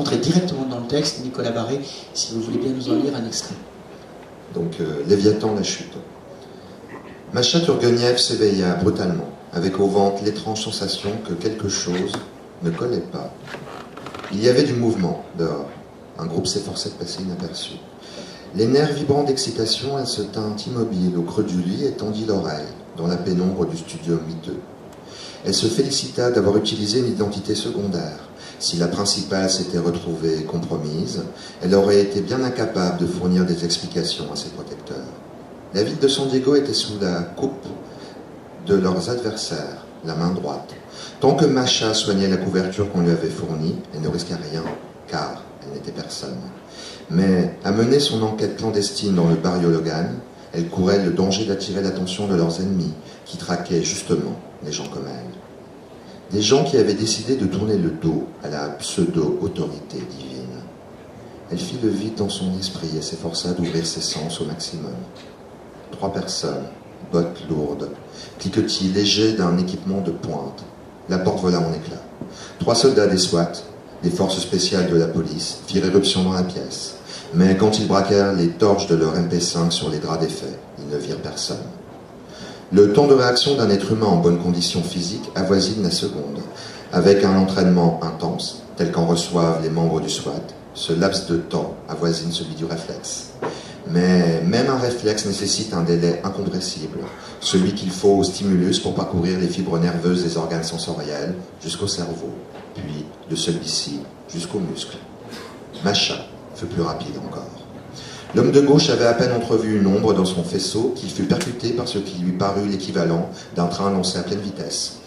rentrer directement dans le texte. Nicolas Barré, si vous voulez bien nous en lire un extrait. Donc, Léviathan, la chute. Macha Turgeniev s'éveilla brutalement, avec au ventre l'étrange sensation que quelque chose ne collait pas. Il y avait du mouvement dehors. Un groupe s'efforçait de passer inaperçu. Les nerfs vibrants d'excitation, elle se tint immobile au creux du lit et tendit l'oreille, dans la pénombre du studio miteux. Elle se félicita d'avoir utilisé une identité secondaire. Si la principale s'était retrouvée compromise, elle aurait été bien incapable de fournir des explications à ses protecteurs. La ville de San Diego était sous la coupe de leurs adversaires, la main droite. Tant que Macha soignait la couverture qu'on lui avait fournie, elle ne risquait rien, car elle n'était personne. Mais à mener son enquête clandestine dans le barrio Logan, elle courait le danger d'attirer l'attention de leurs ennemis, qui traquaient justement les gens comme elle. Des gens qui avaient décidé de tourner le dos à la pseudo-autorité divine. Elle fit le vide dans son esprit et s'efforça d'ouvrir ses sens au maximum. 3 personnes, bottes lourdes, cliquetis légers d'un équipement de pointe. La porte vola en éclats. 3 soldats des SWAT, des forces spéciales de la police, firent éruption dans la pièce. Mais quand ils braquèrent les torches de leur MP5 sur les draps défaits, ils ne virent personne. Le temps de réaction d'un être humain en bonne condition physique avoisine la seconde. Avec un entraînement intense, tel qu'en reçoivent les membres du SWAT, ce laps de temps avoisine celui du réflexe. Mais même un réflexe nécessite un délai incompressible, celui qu'il faut au stimulus pour parcourir les fibres nerveuses des organes sensoriels jusqu'au cerveau, puis de celui-ci jusqu'aux muscles. Macha fut plus rapide encore. L'homme de gauche avait à peine entrevu une ombre dans son faisceau qu'il fut percuté par ce qui lui parut l'équivalent d'un train lancé à pleine vitesse.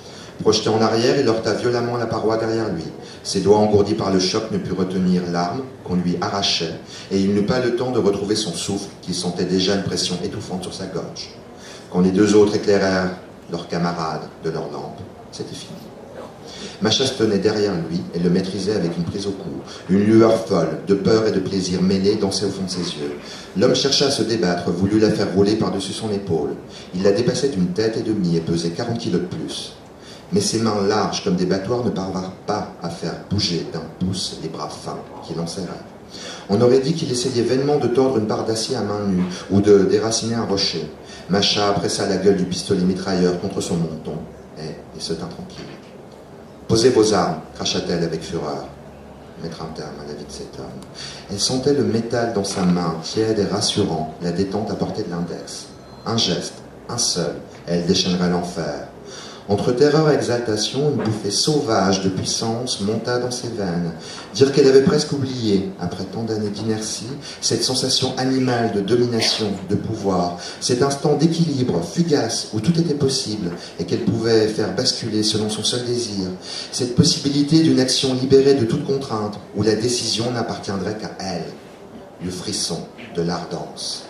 Projeté en arrière, il heurta violemment la paroi derrière lui. Ses doigts engourdis par le choc ne purent retenir l'arme qu'on lui arrachait, et il n'eut pas le temps de retrouver son souffle, qu'il sentait déjà une pression étouffante sur sa gorge. Quand les 2 autres éclairèrent leurs camarades de leurs lampes, c'était fini. Macha se tenait derrière lui et le maîtrisait avec une prise au cou. Une lueur folle, de peur et de plaisir mêlés dansait au fond de ses yeux. L'homme chercha à se débattre, voulut la faire rouler par-dessus son épaule. Il la dépassait d'une tête et demie et pesait 40 kilos de plus. Mais ses mains larges comme des battoirs ne parvinrent pas à faire bouger d'un pouce les bras fins qui l'enserraient. On aurait dit qu'il essayait vainement de tordre une barre d'acier à main nue ou de déraciner un rocher. Macha pressa la gueule du pistolet mitrailleur contre son menton et se tint tranquille. « Posez vos armes !» cracha-t-elle avec fureur. Mettre un terme à la vie de cet homme. Elle sentait le métal dans sa main, tiède et rassurant, la détente à portée de l'index. Un geste, un seul, et elle déchaînerait l'enfer. Entre terreur et exaltation, une bouffée sauvage de puissance monta dans ses veines. Dire qu'elle avait presque oublié, après tant d'années d'inertie, cette sensation animale de domination, de pouvoir, cet instant d'équilibre fugace où tout était possible et qu'elle pouvait faire basculer selon son seul désir, cette possibilité d'une action libérée de toute contrainte où la décision n'appartiendrait qu'à elle, le frisson de l'ardence.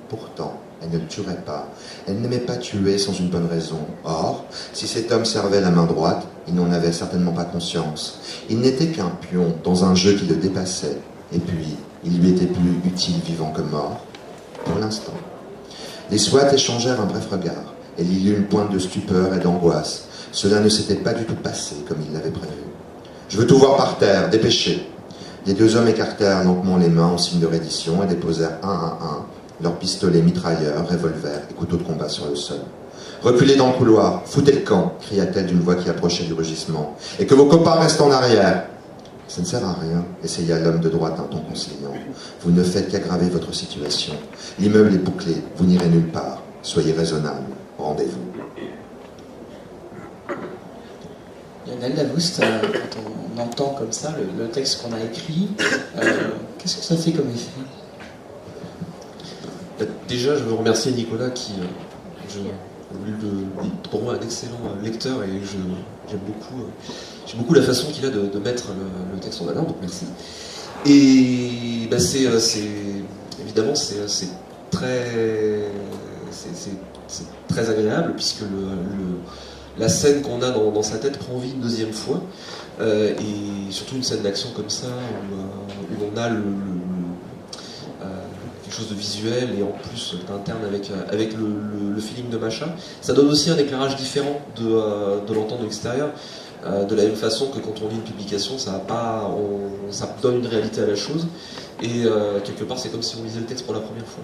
Pourtant, elle ne le tuerait pas. Elle n'aimait pas tuer sans une bonne raison. Or, si cet homme servait la main droite, il n'en avait certainement pas conscience. Il n'était qu'un pion dans un jeu qui le dépassait. Et puis, il lui était plus utile vivant que mort, pour l'instant. Les SWAT échangèrent un bref regard. Elle y eut une pointe de stupeur et d'angoisse. Cela ne s'était pas du tout passé comme il l'avait prévu. « Je veux tout voir par terre, dépêchez !» Les 2 hommes écartèrent lentement les mains en signe de reddition et déposèrent un à un leurs pistolets mitrailleurs, revolvers et couteaux de combat sur le sol. « Reculez dans le couloir, foutez le camp !» cria-t-elle d'une voix qui approchait du rugissement. « Et que vos copains restent en arrière !»« Ça ne sert à rien, » essaya l'homme de droite d'un ton conciliant. « Vous ne faites qu'aggraver votre situation. L'immeuble est bouclé, vous n'irez nulle part. Soyez raisonnable, rendez-vous. » Lionel Davoust, quand on entend comme ça le texte qu'on a écrit, qu'est-ce que ça fait comme effet ? Déjà, je veux remercier Nicolas qui, pour moi, un excellent lecteur et j'aime beaucoup la façon qu'il a de mettre le texte en valeur, donc merci. Et bah, évidemment c'est très agréable puisque la scène qu'on a dans sa tête prend vie une 2e fois et surtout une scène d'action comme ça où on a quelque chose de visuel et en plus d'interne avec le feeling de Macha. Ça donne aussi un éclairage différent de l'entendre de l'extérieur. De la même façon que quand on lit une publication, ça donne une réalité à la chose, et quelque part c'est comme si on lisait le texte pour la première fois.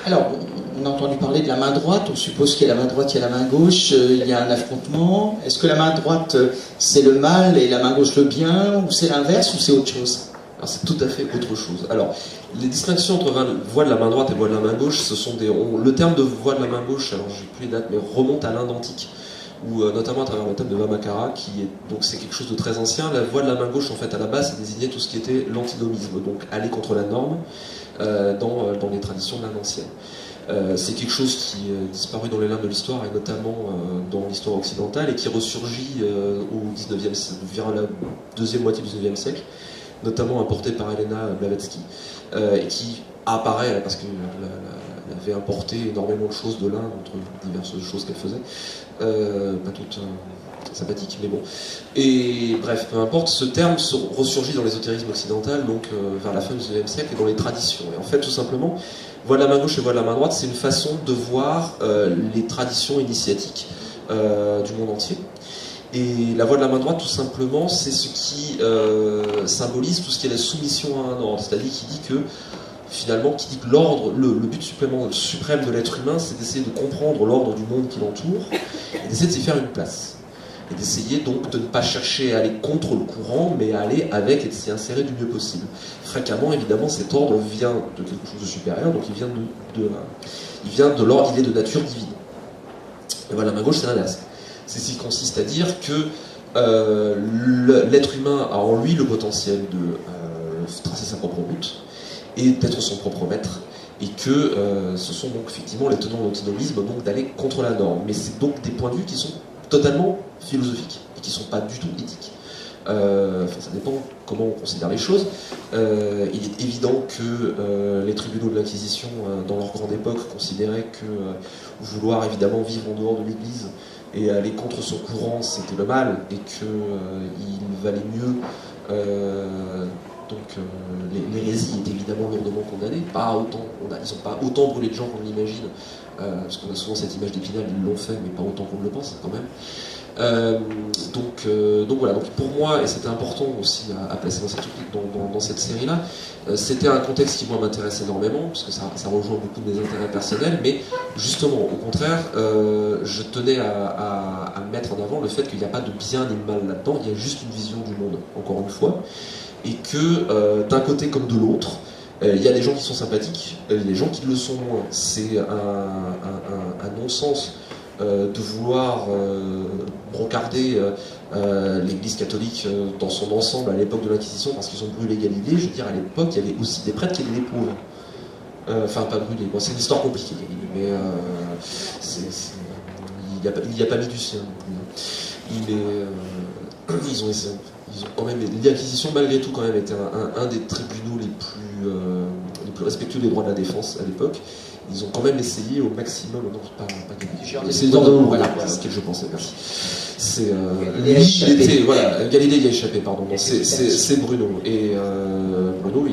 Alors, on a entendu parler de la main droite, on suppose qu'il y a la main droite, il y a la main gauche, il y a un affrontement. Est-ce que la main droite c'est le mal et la main gauche le bien, ou c'est l'inverse, ou c'est autre chose? Alors c'est tout à fait autre chose. Alors, les distinctions entre voix de la main droite et voix de la main gauche, ce sont le terme de voix de la main gauche, alors j'ai plus les dates, mais remonte à l'Inde antique, ou notamment à travers le thème de Vamakara, donc c'est quelque chose de très ancien. La voix de la main gauche, en fait, à la base, ça désignait tout ce qui était l'antinomisme, donc aller contre la norme, dans les traditions de l'Inde ancienne. C'est quelque chose qui est disparu dans les limbes de l'histoire, et notamment dans l'histoire occidentale, et qui ressurgit au 19e siècle, vers la deuxième moitié du 19e siècle, notamment importé par Elena Blavatsky, et qui apparaît parce qu'elle avait importé énormément de choses de l'Inde, entre diverses choses qu'elle faisait, pas toutes sympathiques, mais bon. Et bref, peu importe, ce terme se ressurgit dans l'ésotérisme occidental, donc vers la fin du 19e siècle, et dans les traditions. Et en fait, tout simplement, voix de la main gauche et voix de la main droite, c'est une façon de voir les traditions initiatiques du monde entier. Et la voix de la main droite, tout simplement, c'est ce qui symbolise tout ce qui est la soumission à un ordre, c'est-à-dire qui dit que, finalement, qui dit que l'ordre, le but suprême de l'être humain, c'est d'essayer de comprendre l'ordre du monde qui l'entoure, et d'essayer de s'y faire une place. Et d'essayer donc de ne pas chercher à aller contre le courant, mais à aller avec et de s'y insérer du mieux possible. Fréquemment, évidemment, cet ordre vient de quelque chose de supérieur, donc il vient de l'ordre, il est de nature divine. Et voilà, la main gauche, c'est l'inverse. C'est ce qui consiste à dire que l'être humain a en lui le potentiel de tracer sa propre route et d'être son propre maître, et que ce sont donc effectivement les tenants de l'antinomisme, donc d'aller contre la norme. Mais c'est donc des points de vue qui sont totalement philosophiques et qui ne sont pas du tout éthiques. Ça dépend comment on considère les choses. Il est évident que les tribunaux de l'Inquisition, dans leur grande époque, considéraient que vouloir évidemment vivre en dehors de l'Église et aller contre son courant, c'était le mal, et qu'il valait mieux. L'hérésie est évidemment lourdement condamnée. Ils n'ont pas autant brûlé de gens qu'on l'imagine, parce qu'on a souvent cette image d'Épinal, ils l'ont fait, mais pas autant qu'on le pense quand même. Donc voilà, donc pour moi, et c'était important aussi à placer dans cette série-là, c'était un contexte qui moi m'intéresse énormément, parce que ça rejoint beaucoup de mes intérêts personnels, mais justement, au contraire, je tenais à mettre en avant le fait qu'il n'y a pas de bien ni de mal là-dedans, il y a juste une vision du monde, encore une fois, et que d'un côté comme de l'autre, il y a des gens qui sont sympathiques, des gens qui le sont moins. C'est un non-sens de vouloir brocarder l'Église catholique dans son ensemble à l'époque de l'Inquisition parce qu'ils ont brûlé Galilée. Je veux dire, à l'époque, il y avait aussi des prêtres qui étaient des pauvres. Enfin, pas brûlés. Bon, c'est une histoire compliquée, mais il n'y a pas mis du sien. Mais ils ont quand même, l'Inquisition malgré tout quand même était un des tribunaux les plus respectueux des droits de la défense à l'époque. Ils ont quand même essayé au maximum, non pas Galilée, c'est voilà, ce que je pensais, merci. C'est Galilée y a échappé, pardon. C'est Bruno. Et Bruno,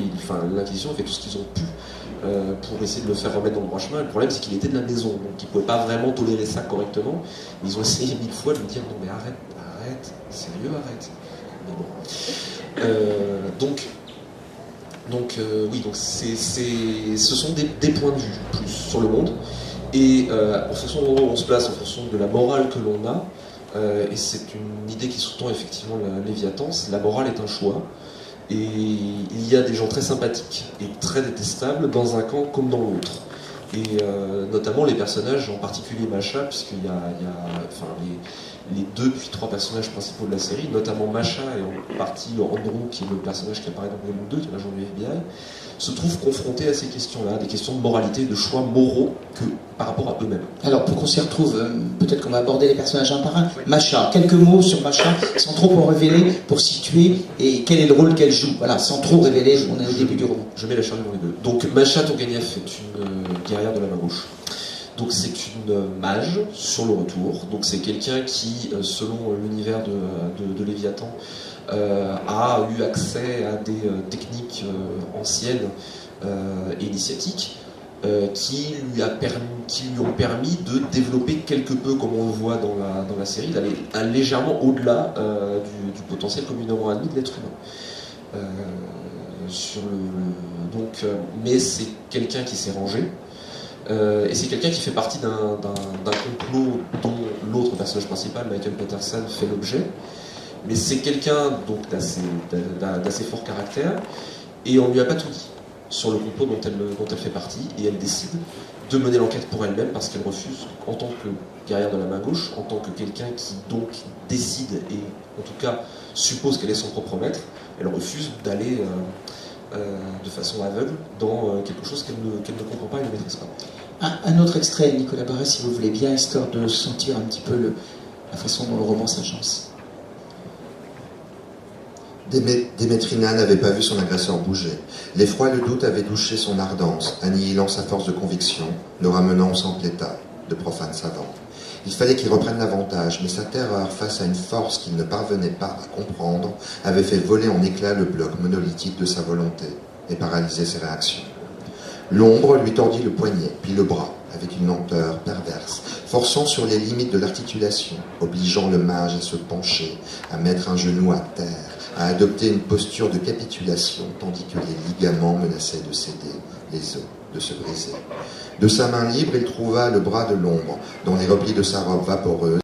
l'Inquisition a fait tout ce qu'ils ont pu pour essayer de le faire remettre dans le droit chemin. Le problème, c'est qu'il était de la maison, donc ils ne pouvaient pas vraiment tolérer ça correctement. Ils ont essayé 1000 fois de lui dire non mais arrête, sérieux, arrête. Mais bon. Oui, ce sont des points de vue plus sur le monde, et en fonction de l'endroit où on se place, en fonction de la morale que l'on a, et c'est une idée qui sous-tend effectivement Léviathan, la morale est un choix, et il y a des gens très sympathiques et très détestables dans un camp comme dans l'autre. Et notamment les personnages, en particulier Masha, puisqu'il y a les 2 puis 3 personnages principaux de la série, notamment Masha et en partie Andrew, qui est le personnage qui apparaît dans Volume 2, qui est l'agent du FBI, se trouvent confrontés à ces questions-là, des questions de moralité, de choix moraux par rapport à eux-mêmes. Alors pour qu'on s'y retrouve, peut-être qu'on va aborder les personnages un par un. Masha, quelques mots sur Masha, sans trop en révéler, pour situer, et quel est le rôle qu'elle joue. Voilà, sans trop révéler, on est au début du roman. Je mets la charrue dans les deux. Donc Masha Tourguenieff est une guerrière de la main gauche. Donc c'est une mage sur le retour. Donc c'est quelqu'un qui, selon l'univers de Léviathan, a eu accès à des techniques anciennes et initiatiques, qui lui ont permis de développer quelque peu, comme on le voit dans la série, d'aller légèrement au-delà du potentiel communément admis de l'être humain. Mais c'est quelqu'un qui s'est rangé, et c'est quelqu'un qui fait partie d'un complot dont l'autre personnage principal, Michael Peterson, fait l'objet. Mais c'est quelqu'un donc d'assez fort caractère, et on ne lui a pas tout dit sur le complot dont elle fait partie, et elle décide de mener l'enquête pour elle-même parce qu'elle refuse, en tant que guerrière de la main gauche, en tant que quelqu'un qui donc décide et en tout cas suppose qu'elle est son propre maître, elle refuse d'aller de façon aveugle dans quelque chose qu'elle ne comprend pas et ne maîtrise pas. Un autre extrait, Nicolas Barrès, si vous voulez bien, histoire de sentir un petit peu la façon dont le roman s'agence. Démétrina n'avait pas vu son agresseur bouger. L'effroi et le doute avaient douché son ardence, annihilant sa force de conviction, le ramenant au simple état de profane savant. Il fallait qu'il reprenne l'avantage, mais sa terreur face à une force qu'il ne parvenait pas à comprendre avait fait voler en éclats le bloc monolithique de sa volonté et paralysé ses réactions. L'ombre lui tordit le poignet, puis le bras, avec une lenteur perverse, forçant sur les limites de l'articulation, obligeant le mage à se pencher, à mettre un genou à terre, à adopter une posture de capitulation, tandis que les ligaments menaçaient de céder, les os de se briser. De sa main libre, il trouva le bras de l'ombre, dans les replis de sa robe vaporeuse,